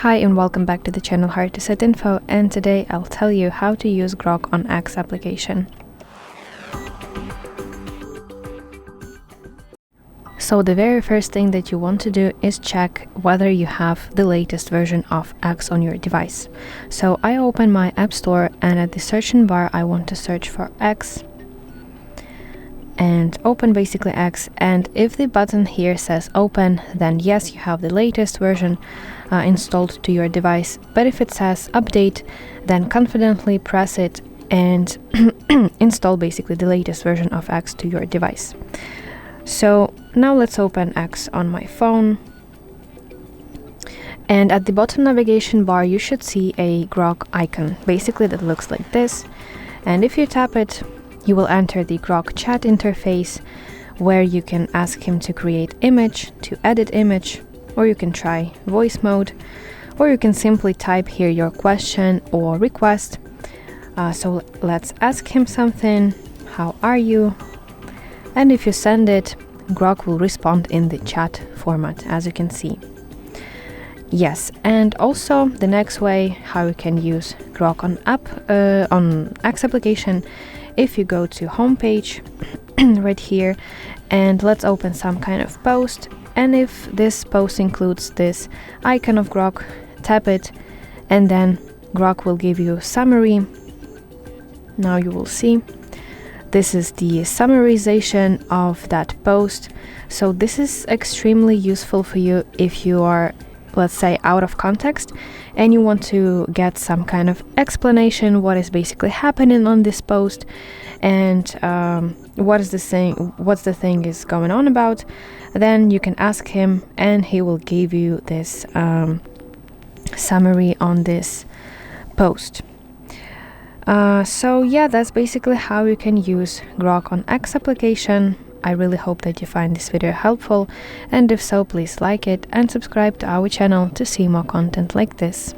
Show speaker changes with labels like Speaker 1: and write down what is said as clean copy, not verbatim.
Speaker 1: Hi and welcome back to the channel hardreset.info, and today I'll tell you how to use Grok on X application. So the very first thing that you want to do is check whether you have the latest version of X on your device. So I open my App Store and at the searching bar I want to search for X and open basically X, and if the button here says open, then yes, you have the latest version installed to your device. But if it says update, then confidently press it and install basically the latest version of X to your device. So now let's open X on my phone, and at the bottom navigation bar you should see a Grok icon, basically that looks like this, and if you tap it you will enter the Grok chat interface where you can ask him to create image, to edit image, or you can try voice mode, or you can simply type here your question or request. So let's ask him something. How are you? And if you send it, Grok will respond in the chat format, as you can see. Yes, and also the next way how you can use Grok on X application, if you go to homepage right here, and let's open some kind of post, and if this post includes this icon of Grok, tap it, and then Grok will give you summary. Now you will see this is the summarization of that post. So this is extremely useful for you if you are, let's say, out of context and you want to get some kind of explanation what is basically happening on this post and what's the thing is going on about. Then you can ask him and he will give you this summary on this post. So yeah, that's basically how you can use Grok on X application. I really hope that you find this video helpful, and if so, please like it and subscribe to our channel to see more content like this.